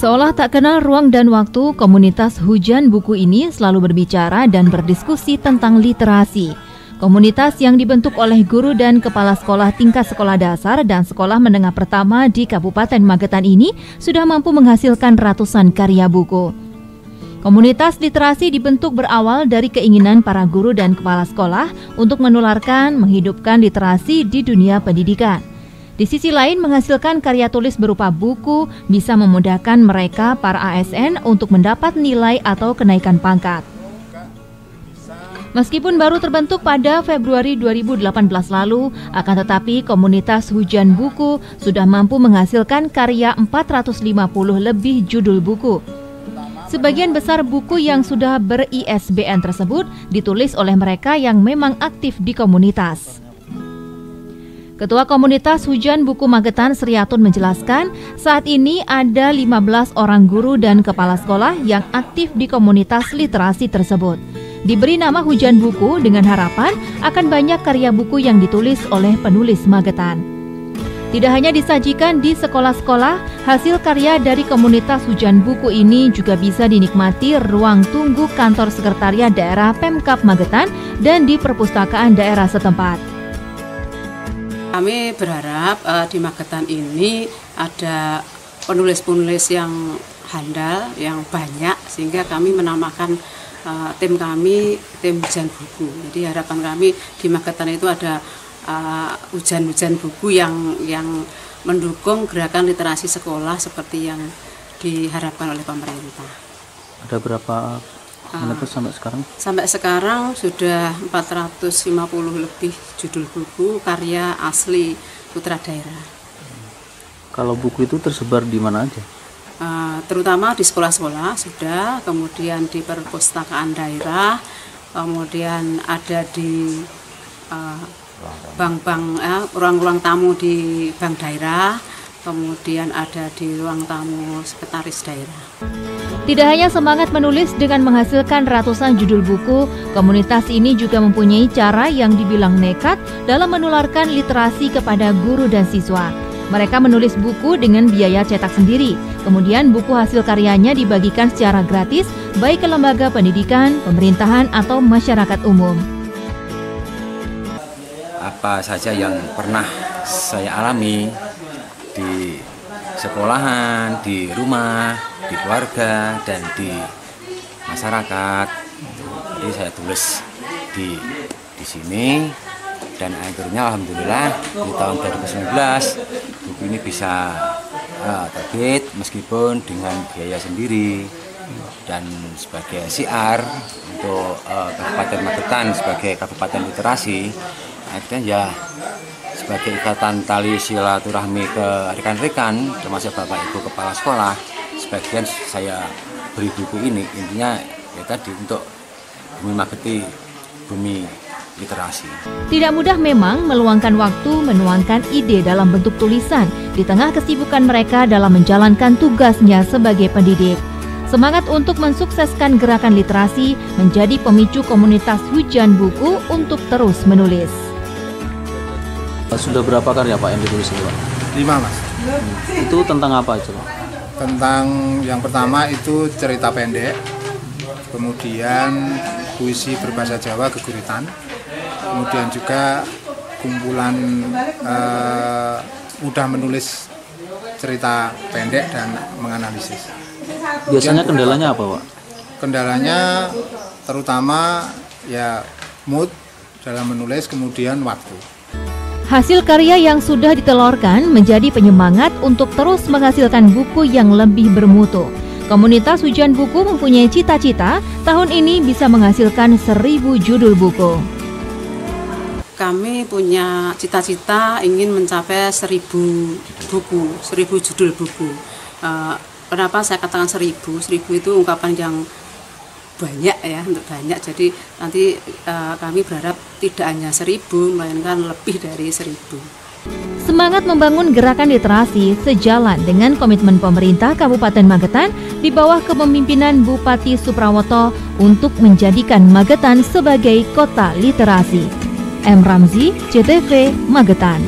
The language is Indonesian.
Seolah tak kenal ruang dan waktu, komunitas Hujan Buku ini selalu berbicara dan berdiskusi tentang literasi. Komunitas yang dibentuk oleh guru dan kepala sekolah tingkat sekolah dasar dan sekolah menengah pertama di Kabupaten Magetan ini sudah mampu menghasilkan ratusan karya buku. Komunitas literasi dibentuk berawal dari keinginan para guru dan kepala sekolah untuk menularkan, menghidupkan literasi di dunia pendidikan. Di sisi lain, menghasilkan karya tulis berupa buku bisa memudahkan mereka, para ASN, untuk mendapat nilai atau kenaikan pangkat. Meskipun baru terbentuk pada Februari 2018 lalu, akan tetapi komunitas Hujan Buku sudah mampu menghasilkan karya 450 lebih judul buku. Sebagian besar buku yang sudah ber-ISBN tersebut ditulis oleh mereka yang memang aktif di komunitas. Ketua Komunitas Hujan Buku Magetan, Sriatun, menjelaskan saat ini ada 15 orang guru dan kepala sekolah yang aktif di komunitas literasi tersebut. Diberi nama Hujan Buku dengan harapan akan banyak karya buku yang ditulis oleh penulis Magetan. Tidak hanya disajikan di sekolah-sekolah, hasil karya dari komunitas Hujan Buku ini juga bisa dinikmati ruang tunggu kantor sekretariat daerah Pemkab Magetan dan di perpustakaan daerah setempat. Kami berharap di Magetan ini ada penulis-penulis yang handal, yang banyak, sehingga kami menamakan tim kami tim Hujan Buku. Jadi harapan kami di Magetan itu ada hujan-hujan buku yang mendukung gerakan literasi sekolah seperti yang diharapkan oleh pemerintah. Ada berapa menetes sampai sekarang? Sampai sekarang sudah 450 lebih judul buku karya asli putra daerah. Kalau buku itu tersebar di mana aja? Terutama di sekolah-sekolah sudah, kemudian di perpustakaan daerah, kemudian ada di bank-bank, ruang-ruang tamu di bank daerah, kemudian ada di ruang tamu sekretaris daerah. Tidak hanya semangat menulis dengan menghasilkan ratusan judul buku, komunitas ini juga mempunyai cara yang dibilang nekat dalam menularkan literasi kepada guru dan siswa. Mereka menulis buku dengan biaya cetak sendiri, kemudian buku hasil karyanya dibagikan secara gratis baik ke lembaga pendidikan, pemerintahan, atau masyarakat umum. Apa saja yang pernah saya alami di sekolahan, di rumah, di keluarga, dan di masyarakat. Jadi saya tulis di sini, dan akhirnya alhamdulillah di tahun 2019 buku ini bisa terbit meskipun dengan biaya sendiri, dan sebagai siar untuk Kabupaten Magetan sebagai Kabupaten Literasi, akhirnya ya sebagai ikatan tali silaturahmi ke rekan-rekan termasuk Bapak Ibu Kepala Sekolah, sebagian saya beri buku ini, intinya ya tadi untuk bumi Mageti, bumi literasi. Tidak mudah memang meluangkan waktu menuangkan ide dalam bentuk tulisan di tengah kesibukan mereka dalam menjalankan tugasnya sebagai pendidik. Semangat untuk mensukseskan gerakan literasi menjadi pemicu komunitas Hujan Buku untuk terus menulis. Sudah berapa karya Pak yang ditulis ini Pak? 5 Mas. Itu tentang apa aja Pak? Tentang yang pertama itu cerita pendek, kemudian puisi berbahasa Jawa geguritan, kemudian juga kumpulan mudah menulis cerita pendek dan menganalisis. Biasanya kendalanya apa Pak? Kendalanya terutama ya mood dalam menulis, kemudian waktu. Hasil karya yang sudah ditelurkan menjadi penyemangat untuk terus menghasilkan buku yang lebih bermutu. Komunitas Hujan Buku mempunyai cita-cita tahun ini bisa menghasilkan 1000 judul buku. Kami punya cita-cita ingin mencapai 1000 buku, 1000 judul buku. Kenapa saya katakan 1000? 1000 itu ungkapan yang banyak ya, untuk banyak. Jadi nanti kami berharap tidak hanya 1000, melainkan lebih dari 1000. Semangat membangun gerakan literasi sejalan dengan komitmen pemerintah Kabupaten Magetan di bawah kepemimpinan Bupati Suprawoto untuk menjadikan Magetan sebagai kota literasi. M. Ramzi, CTV, Magetan.